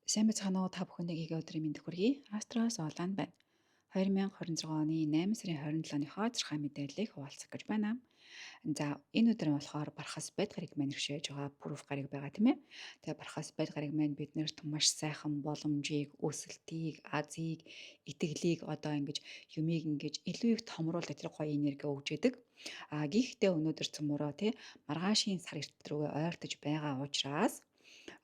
Сайн байцгаана уу, та бүхэндээ гэгээ өдрийн мэндийг хүргэе. Австриас Оланд байна. 2026 оны 8 сарын 27-ныхоо зэрхай мэдээллийг хуваалцах гэж байна. За энэ өдөр нь болохоор Бархас бед гариг маань иршээж байгаа proof гариг байгаа тийм ээ. Тэгээ Бархас бед гариг маань биднэрт маш сайхан боломжийг, өсөлтийг, азийг, итгэлийг одоо ингэж юмыг ингэж илүү их томруулах тэр гоё энерги өгж идэг. Гэхдээ өнөөдөр цөмөрөө тий маргаашийн сар эрт рүүгээ ойртож байгаа учраас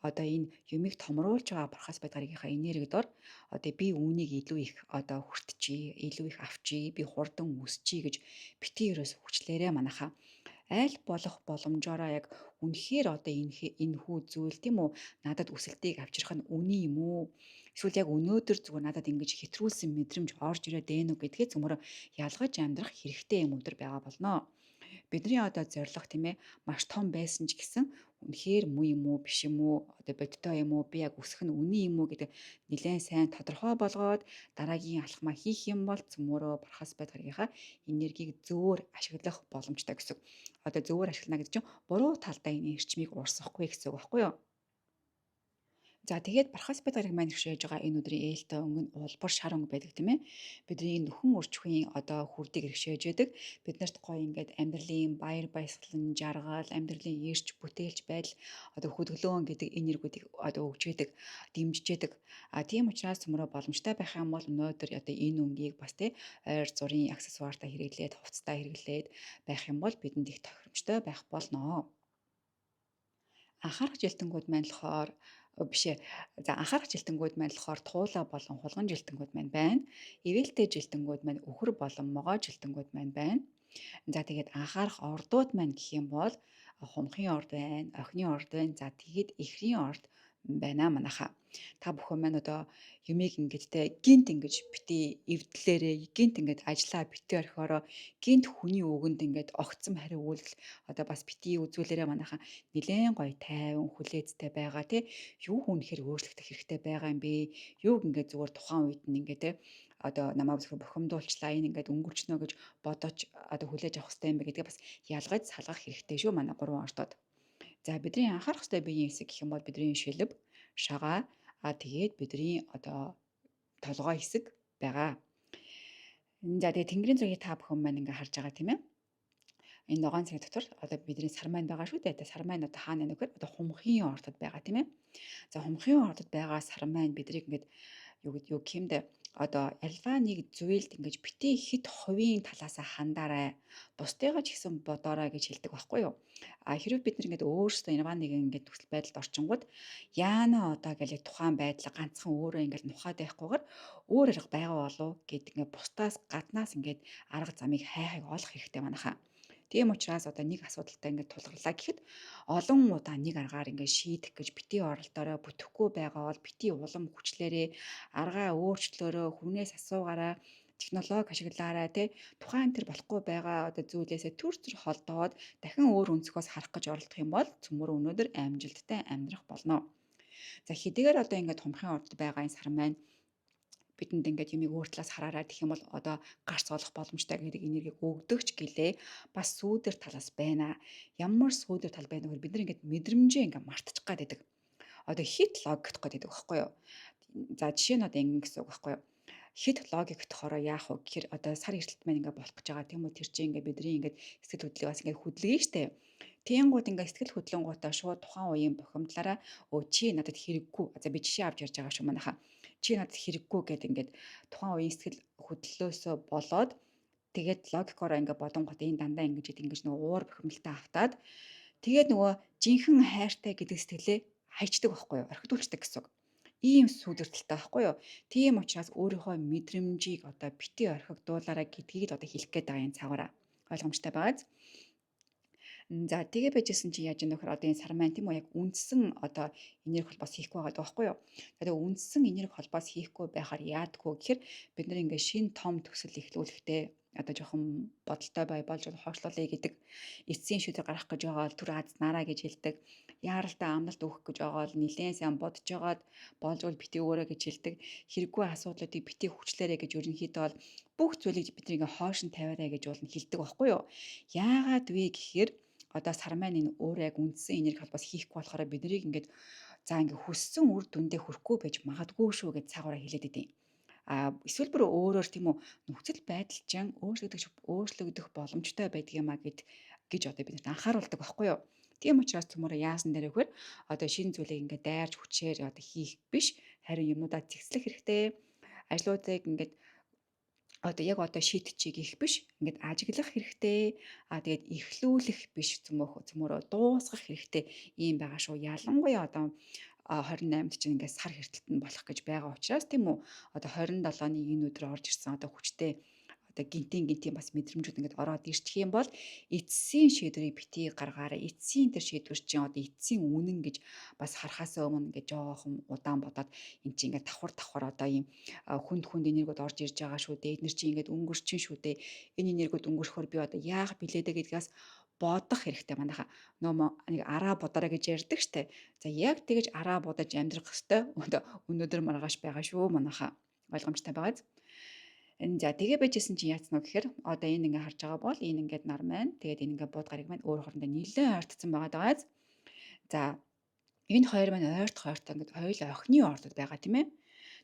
одоо энэ юмыг томруулж байгаа Бархас бед гаригийнхаа энерги дор одоо би үүнийг илүү их одоо хүртчихье, илүү их авчие, би хурдан өсчихье гэж бити ерөөс хүчлээрээ манайхаа аль болох боломжоор яг үнэхээр одоо энэ хүү зүйл тийм үү надад өсөлтийг авчрах нь үний юм уу? Эсвэл яг өнөөдөр зүгээр надад ингэж хэтрүүлсэн мэдрэмж орж ирээд ээ нү гэдгээ зөвмөр ялгаж амьдрах хэрэгтэй юм өдөр байгаа болно. Бидний одоо зорилго тийм ээ маш том байсан ч гэсэн үнэхээр муу юм уу биш юм уу одоо бодтой юм уу би яг өсөх нь үний юм уу гэдэг нэлээд сайн тодорхой болгоод дараагийн алхмаа хийх юм бол цөмөрөө Бархас бед гаригийнхаа энергийг зөөр ашиглах боломжтой гэсэн. Одоо зөөр ашиглана гэдэг чинь буруу талдаа энэ эрчмийг уурсахгүй гэсэн үг байхгүй юу? За тэгээд Бархас бед гараг маань хөшөөж байгаа энэ өдрийн ээлтэй өнгө нь улбар шар өнгө байдаг тийм ээ. Бидний нөхөн үрчхийн одоо хүрдийг иргэшээж байдаг. Биднэрт гоё ингээд амьдралын баяр баясгалан, жаргал, амьдралын эрч бүтээлч байдал одоо хөдөлгөөн гэдэг энергүүдийг одоо өгж яадаг, дэмжиж яадаг. Тийм учраас цөмрөө боломжтой байх юм бол өнөөдөр одоо энэ өнгийг бас тий ойр зургийн аксессуартаа хэрэглээд, хувцастаа хэрэглээд байх юм бол бидэнд их тохиромжтой байх болно. Анхаарах жилтэнгүүд маань болохоор биш ээ. За анхаарах жилтэнгүүд маань болохоор туула болон хулган жилтэнгүүд маань байна. Ивэлтэй жилтэнгүүд маань өхөр болон могой жилтэнгүүд маань байна. За тэгээд анхаарах ордууд маань гэх юм бол хумхын орд байна, охины орд байна. За тэгээд эхрийн орд байна манайхаа. Та бүхэн маань одоо юмыг ингэж те гинт ингэж бити эвдлээрээ гинт ингэж ажиллаа бити орхиороо гинт хүний үгэнд ингэж огцом хариу үйлдэл одоо бас бити үзүүлээрээ манайхаа нилээн гоё тайван хүлээцтэй байгаа тий юу хүнхээр өөрчлөгдөх хэрэгтэй байгаа юм бэ юуг ингээд зүгээр тухайн үед нь ингээд те одоо намайг зөвхөн бухимдуулчлаа энэ ингээд өнгөрчнө гэж бодож одоо хүлээж авах хэрэгтэй юм бэ гэдгээ бас ялгаж салгах хэрэгтэй шүү манай гурван ортод. За бидний анхаарах ёстой биеийн хэсэг гэх юм бол бидний шилб, шагаа тэгээд бидний одоо толгой хэсэг байгаа. За тэгээд тэнгэрийн зургийг та бүхэн маань ингээ харж байгаа тийм ээ. Энэ ногоон цэг дотор одоо бидний сар маань байгаа шүү дээ. Сар маань одоо хаана нөхөр одоо хумхын ортод байгаа тийм ээ. За хумхын ортод байгаа сар маань бидрийг ингээд юу гэмдэ одоо альва нэг зүйлд ингэж бити хит хувийн талаасаа хандаарай. Бусдыгаа ч гэсэн бодоорой гэж хэлдэг байхгүй юу? Хэрвээ бид нэг ингэж өөрсдөө янваа нэг ингэж төсөл байдалд орчингууд яана одоо гэж тухайн байдлаа ганцхан өөрөө ингэж нухаад байхгүйгээр өөр арга байгаа болов гэдэг ингэ бусдаас гаднаас ингэж арга замыг хайхыг олох хэрэгтэй манайхаа. Тийм учраас одоо нэг асуудалтай ингээд тулгарлаа гэхэд олон удаа нэг аргаар ингээд шийдэх гэж бити оролдоороо бүтэхгүй байгаа бол бити улам хүчлээрээ аргаа өөрчлөөрөө хүнээс асуугаараа технологи ашиглаарай тий тухайн тэр болохгүй байгаа одоо зүйлээсээ төр төр холдоод дахин өөр өнцгөөс харах гэж оролдох юм бол цөмөр өнөөдөр амжилттай амьдрах болно. За хэдийгээр одоо ингээд хумхын орд байгаа энэ сар маань бидэнд ингээд юмыг өөр талаас хараарай гэх юм бол одоо гарц олох боломжтой гэдэг энергийг өгдөг ч гэлээ бас сүүдэр талаас байна. Ямар сүүдэр тал байна вэ? Бид нар ингээд мэдрэмжээ ингээд мартчих гад байдаг. Одоо хит логик гэдэг байхгүй юу? За жишээ нь одоо ингэн гэсэн үг байхгүй юу? Хит логик тохороо яах вэ гэхээр одоо сар эрсдэлт маань ингээд болох гэж байгаа тийм үү тэр чинь ингээд бидний ингээд сэтгэл хөдлөлийг бас ингээд хөдөлгөө штэ. Тэнгууд ингээд сэтгэл хөдлөнгуудаа шууд тухайн үеийн бухимдлаараа өө чи надад хэрэггүй. За би жишээ авч ярьж байгаа шүү манайхаа. Чи надад хэрэггүй гэд ингээд тухайн үеийн сэтгэл хөдлөлөөсөө болоод тэгээд логикоор ингээд бодонгот энэ дандаа ингэж нөгөө уур бухимдалтай автаад тэгээд нөгөө жинхэнэ хайртай гэдэг сэтгэлээ хайчдаг байхгүй юу? Орхидуулцдаг гэсэн үг. Ийм сүудэртэлтэй байхгүй юу? Тийм учраас өөрийнхөө мэдрэмжийг одоо бити орхигдуулаарай гэдгийг л одоо хэлэх гээд байгаа энэ цагаараа. Ойлгомжтой байгааз. За тэгээ байжсэн чи яаж яах вэ? Одоо энэ сар маань тийм үү яг үндсэн одоо энерги холбоос хийхгүй байгаа байхгүй юу? Тэгээ үндсэн энерги холбоос хийхгүй байхаар яадаггүй гэхээр бид нэр ингээ шин том төсөл эхлүүлэхдээ одоо жоохон бодолтой болж хоошлуулъя гэдэг эцсийн шийдвэр гаргах гэж байгаа бол түр азнараа гэж хэлдэг. Яаралтай амналт өгөх гэж байгаа бол нилээн сайн бодож жагаад болжвол бити өөрөө гэж хэлдэг. Хэрэггүй асуудлуудыг бити хүчлээрэ гэж ерөнхийдөө бол бүх зүйлийг бид ингээ хоош нь тавиарай гэж болно хэлдэг байхгүй юу? Яагаад вэ гэхээр одоо сар маань энэ өөрөө яг үндсэн энерги холбоос хийхгүй болохоор биднийг ингээд За ингээ хүссэн үр дүндээ хүрэхгүй байж магадгүй шүү гэж цаагаараа хэлээд идэв. Эсвэл бүр өөрөөр тийм үү нөхцөл байдал чинь өөрчлөгдөх боломжтой байдаг юмаа гэж одоо бид анхааруулдаг байхгүй юу? Тийм учраас төмөрөө яасан дээр вэхээр одоо шинэ зүйлийг ингээ дайрч хүчээр одоо хийх биш, харин юмнуудаа зэгцлэх хэрэгтэй. Ажлуудыг ингээд одоо шийдчихье гэх биш. Ингээд ажиглах хэрэгтэй. Тэгээд эхлүүлэх биш цөмөрөө дуусгах хэрэгтэй ийм байгаа шүү. Ялангуяа одоо 28-нд чинь ингээд сар хэртэлт нь болох гэж байгаа учраас тийм үү. Одоо 27-ны энэ өдөр орж ирсэн одоо хүчтэй одоо гинтийн бас мэдрэмжүүд ингээд ороод ирчих юм бол эцсийн шийдвэрийг битгий гаргаарай. Эцсийн тэр шийдвэр чинь одоо эцсийн үнэн гэж бас харахаасаа өмнө ингээд жоохон удаан бодоод эн чинь ингээд давхар одоо ийм хүнд энергиуд орж ирж байгаа шүү дээ. Эднэр чинь ингээд өнгөрчин шүү дээ. Энэ энергиуд өнгөрөхөөр би одоо яах билээ дээ гэдгээс бодох хэрэгтэй манайха. Нэг араа бодорой гэж ярьдаг штэ. За яг тэгэж араа бодож амьдрах хэвээр өнөөдөр маргааш байгаа шүү манайха. Ойлгомжтой байгааз. За тэгээ байжсэн чинь яатсан уу гэхээр одоо энэ ингээ харж байгаа бол энэ ингээд нар маань тэгээд энэ ингээ бууд гарыг маань өөр хоорондоо нэлээд ойртсон байгаа дагааз. За энэ хоёр маань ойртоо ингээд хоёул охины ордод байгаа тийм ээ.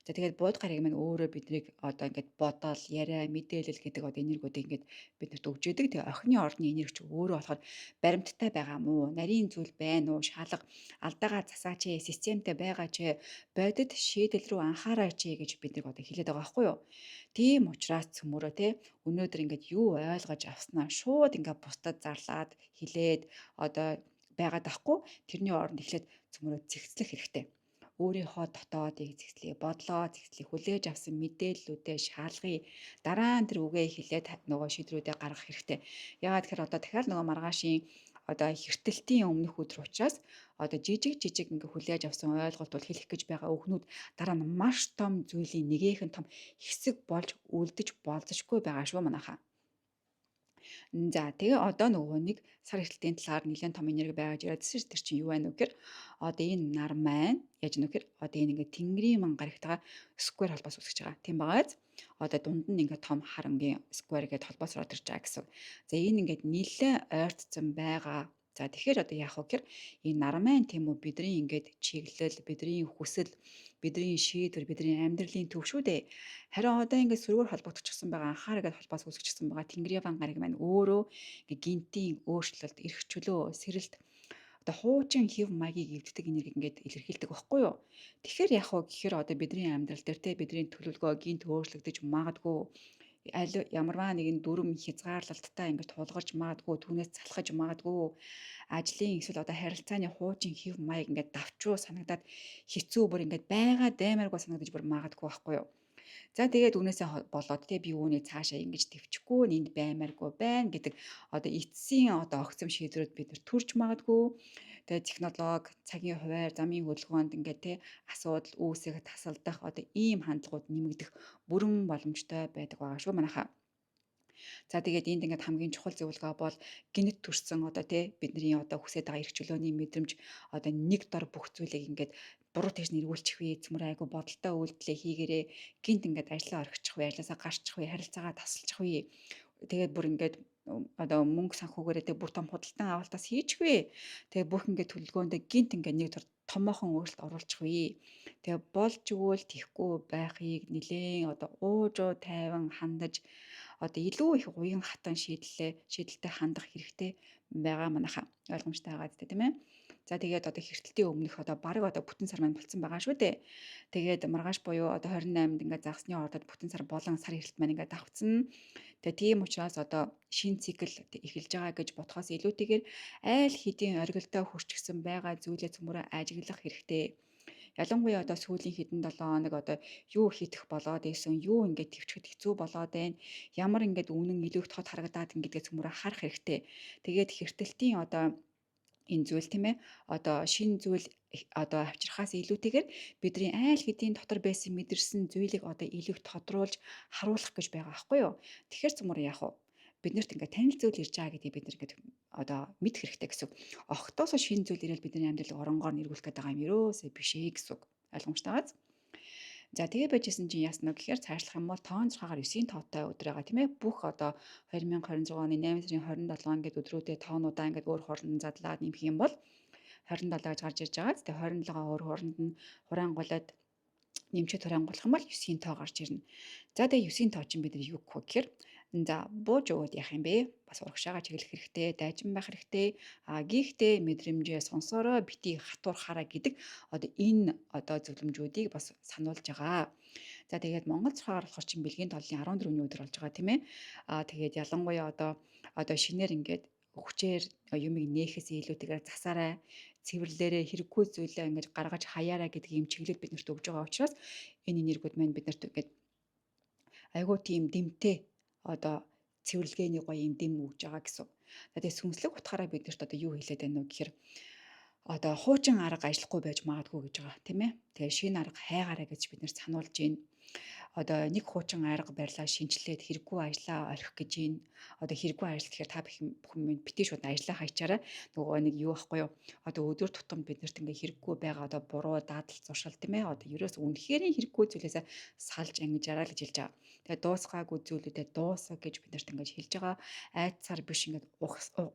За тэгээд бууд гарыг маань өөрөө биднийг одоо ингээд бодоол яриа мэдээлэл гэдэг одоо энергиудыг ингээд биднэрт өгч яадаг. Тэгээ охины ордны энерги ч өөрөө болохоор баримттай байгаа мó, нарийн зүйл байна уу, шалга алдаага засаач, системтэй байгаа ч бодит шийдэл рүү анхаараач гэж биднийг одоо хэлээд байгаа байхгүй юу? Тийм учраас цөмөрөө те өнөөдөр ингээд юу ойлгож авснаа шууд ингээд бусдад зарлаад хэлээд одоо байгаад ахгүй тэрний оронд эхлээд цөмөрөө зэгцлэх хэрэгтэй. Өөрийнхөө дотоодыг зэгцлэе, бодлоо зэгцлэе, хүлээж авсан мэдээллүүдээ шалгая. Дараа нь тэр үгээ хэлээд нөгөө шийдрүүдээ гаргах хэрэгтэй. Яагаад тэгэхээр одоо дахиад нөгөө маргаашийн одоо хэртэлтийн өмнөх өдөр учраас одоо жижиг ингээ хүлээж авсан ойлголт бол хэлэх гэж байгаа үгнүүд дараа нь маш том зүйлийн нэгэн том хэсэг болж үлдэж болзошгүй байгаа шүү манайхаа. За тэгээ одоо нөгөө нэг сар эхлэлтийн талаар нэлээд том энерги байгаж ирээдсэн тэр чинь юу байна вэ гэхээр одоо энэ нар маань яаж нү гэхээр одоо энэ ингээ тэнгэрийн мангарагтайгаа сквер холбоос үүсгэж байгаа. Тийм байгааз одоо дунд нь ингээ том харангийн сквер гэдэг холбоос ороод ирж байгаа гэсэн. За энэ ингээ нэлээд ойртсон байгаа. За тэгэхээр одоо яах вэ гэхээр энэ нар маань тийм үү бидний ингээд чиглэл, бидний хүсэл, бидний шийдвэр, бидний амьдралын төв шүү дээ. Харин одоо ингээд сөргөөр холбогдчихсон байгаа анхаарал гэдэг холбоос үүсгэжсэн байгаа тэнгэрийн ван гараг маань өөрөө ингээд гинтийн өөрчлөлт, эрх чөлөө, сэрэлт одоо хуучин хэв маягийг эвддэг энергийг ингээд илэрхийлдэг байхгүй юу? Тэгэхээр яах вэ гэхээр одоо бидний амьдрал дээр те бидний төлөвлөгөө гинт өөрчлөгдөж магадгүй ямарваа нэгэн дүрм хязгаарлалттай ингээд тулгарч магадгүй түүнээс залхаж магадгүй ажлын эсвэл одоо харилцааны хуучин хэв маяг ингээд давчуу санагдаад хэцүү бүр ингээд байгаа даймааргүй санагдаж бүр магадгүй байхгүй юу? За тэгээд үүнээсээ болоод те би үүнийг цаашаа ингэж төвчгүй энд баймааргүй байна гэдэг одоо эцсийн одоо огцом шийдвэрүүд бид нар төрж магадгүй. Тэгээд технологи, цагийн хуваар, замын хөдөлгөөнд ингээд те асуудал үүсэх, тасалдах одоо ийм хандлагууд нэмэгдэх бүрэн боломжтой байдаг байгаа шүү манайхаа. За тэгээд энд ингээд хамгийн чухал зөвлөгөө бол гинт төрсэн одоо тий бидний одоо хүсэж байгаа эрх чөлөөний мэдрэмж одоо нэг дор бүх зүйлийг ингээд буруу тийш нэргүүлчих вэ, цөмөр айгу бодолтой үйлдэлээ хийгээрээ гинт ингээд ажиллаа орхичих вэ, ажилласаа гарчих вэ, харилцаагаа тасалчих вэ. Тэгээд бүр ингээд одоо мөнгө санхүүгээрээ тэг бүр том худалдан авалтаас хийчих вэ. Тэгээ бүх ингээд төлөвлөгөөндөө гинт ингээд нэг төр томоохон өөрчлөлт оруулчих вэ. Тэгээ болж өгөөл тийхгүй байхыг нилээн одоо уужуу тайван хандаж одоо илүү их уян хатан шийдэлтэй хандах хэрэгтэй байгаа манайха ойлгомжтой байгаа гэдэг тийм ээ. За тэгээд одоо хэртэлтийн өмнөх одоо бараг одоо бүтэн сар маань болцсон байгаа шүү дээ. Тэгээд маргааш буюу одоо 28-нд ингээд загсны ордод бүтэн сар болон сар хэртэлт маань ингээд давцсан. Тэгээд тийм учраас одоо шинэ цикл эхэлж байгаа гэж бодхоос илүүтэйгээр айл хэдийн оргилдоо хүрчгсэн байгаа зүйлээ цөмөрөө ажиглах хэрэгтэй. Ялангуяа одоо сүүлийн хэдэн 7 хоног одоо юу хийх болоод ийсэн, юу ингээд төвчөд хэцүү болоод байна. Ямар ингээд үнэн илүү их тод харагдаад ингэдгээ цөмөрөө харах хэрэгтэй. Тэгээд хэртэлтийн одоо энэ зүйл тийм ээ одоо шинэ зүйл одоо авчрахаас илүүтэйгээр бидний айл хэдийн дотор байсан мэдэрсэн зүйлийг одоо илүү их тодруулж харуулах гэж байгаа байхгүй юу. Тэгэхээр цөмөр яах вэ? Биднэрт ингээд танил зүйл ирж байгаа гэдгийг бид нар ингээд одоо мэдэх хэрэгтэй гэсэн үг. Огтоосоо шинэ зүйл ирэл бидний амьдралыг оронгоор нэрвүүлэх гэдэг юм ерөөсөө биш ээ гэсэн үг. Ойлгомжтой байгааз. За тэгээ байжсэн чинь яасан нь гэхээр цаашлах юм бол тоон 6-аар 9-ийн тоотой өдөр байгаа тийм ээ. Бүх одоо 2026 оны 8 сарын 27 ингээд өдрүүдэд тоонуудаа ингээд өөр хооронд задлаад нэмэх юм бол 27 гэж гарч ирж байгаа. Тэгээ 27-гаа өөр хооронд нь хураангуулад нэмчээд хураангуулах юм бол 9-ийн тоо гарч ирнэ. За тэгээ 9-ийн тоо чинь бид нар юу гэх вэ гэхээр за бууж өгөөд яах юм бэ? Бас урагшаага чиглэх хэрэгтэй, дайчин байх хэрэгтэй. Гихтээ мэдрэмжээ сонсороо бити хатуурхаараа гэдэг одоо энэ одоо зөвлөмжүүдийг бас сануулж байгаа. За тэгээд Монгол цахаар болохоор чинь бэлгийн тооллын 14-ний өдөр болж байгаа тийм ээ. Тэгээд ялангуяа одоо шинээр ингээд хүчээр юмыг нээхээс илүүтэйгээр засаарай, цэвэрлээрээ хэрэггүй зүйлээ ингэж гаргаж хаяараа гэдэг юм чиглэл биднэрт өгж байгаа учраас энэ энергиуд маань биднэрт ингээд айгуу тийм дэмтэй одоо цэвэрлэгээний гоё юм дэм өгж байгаа гэсэн. Тэгээд сүнслэг утгаараа биднэрт одоо юу хэлээд байна вэ гэхээр одоо хуучин арга ажиллахгүй байж магадгүй гэж байгаа тийм ээ. Тэгээд шинэ арга хайгаараа гэж бид нэр сануулж байна. Одоо нэг хуучин арга барьлаа шинжилээд хэрэггүй ажиллаа орхих гэж байна. Одоо хэрэггүй ажил гэхээр та бүхэн минь битгий шууд ажиллаа хайчаараа нөгөө нэг юу ахгүй юу? Одоо өдөр тутам биднэрт ингээ хэрэггүй байгаа одоо буруу дадал зуршил тийм ээ. Одоо ерөөс үнэхээр хэрэггүй зүйлээсээ салж ангижаараа л гэж хэлж байгаа. Тэгээд дуусгаагүй зүйлүүдэд дуусаа гэж биднэрт ингээ хэлж байгаа. Айцсаар биш ингээ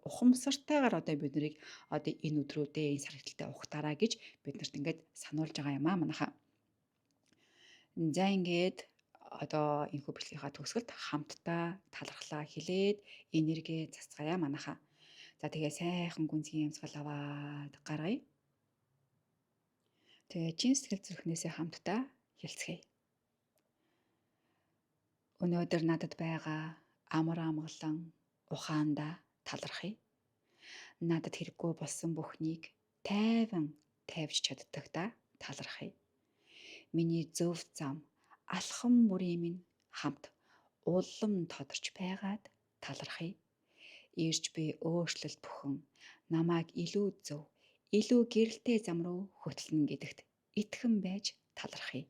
ухамсартайгаар одоо бид нарыг одоо энэ өдрүүдээ энэ сар хэлтэлтэй ухтаараа гэж биднэрт ингээ сануулж байгаа юм аа манайхаа. За ингээд одоо энэхүү бичлэгийнхаа төгсгөлд хамтдаа талархлаа хэлээд энерги засцгаая манайхаа. За тэгээ сайхан гүнзгий ямсгал аваад гаргая. Тэгээ чин сэтгэл зүрхнээсээ хамтдаа хэлцгээе. Өнөөдөр надад байгаа амар амгалан ухаандаа талархъя. Надад хэрэггүй болсон бүхнийг тайван тавьж чаддагтаа талархъя. Миний зөв зам алхам бүрийн минь хамт улам тодорч байгаад талархъя. Ирж би өөрчлөлт бүхэн намайг илүү зөв, илүү гэрэлтэй зам руу хөтлөнө гэдэгт итгэн байж талархъя.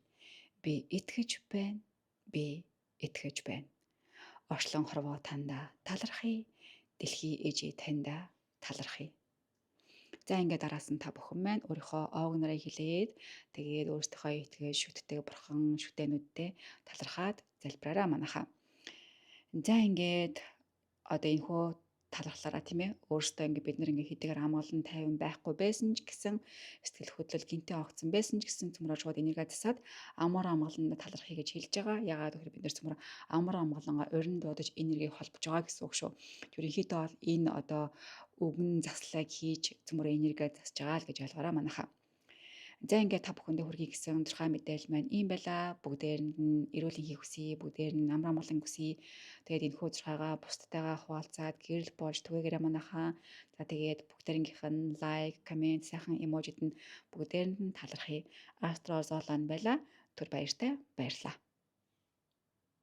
Би итгэж байна. Би итгэж байна. Орчлон хорвоо танда талархъя. Дэлхий ээжээ таньда талархъя. За ингээд араас нь та бүхэн маань өөрийнхөө оог нарыг хэлээд тэгээд өөрсдийнхөө итгэж шүтдэг бурхан шүтэнүүдтэй талархаад залбираараа манайхаа. За ингээд одоо энэхүү талархлаараа тийм ээ өөрсдөө ингээд бид нар ингээд хэдийгээр амгалан тайван байхгүй байсан ч гэсэн сэтгэл хөдлөл гинтээ огцсон байсан ч гэсэн цөмрөө шууд энерги засаад амар амгалан талархъя гэж хэлж байгаа. Ягаад гэхээр бид нар цөмрөө амар амгалангаа урин дуудаж энергийг холбож байгаа гэсэн үг шүү. Ерөнхийдөө бол энэ одоо өгн заслаг хийж цөмрөө энерги засж байгаа л гэж ойлгоорой манайхаа. За ингээд та бүхэндээ хүргэе гэсэн тодорхой мэдээлэл маань ийм байла. Бүгдээрэнд нь эрүүл энхийг хүсье, бүгдээр нь амар амгалан хүсье. Тэгээд энэ хөзрхаага бусдтайгаа хуваалцаад гэрэл болж түгээгээрээ манайхаа. За тэгээд бүгдээрнгийнх нь лайк, коммент, сайхан эможид нь бүгдээрэнд нь талархъя. Астро Золан байла. Түр баяртай баярлаа.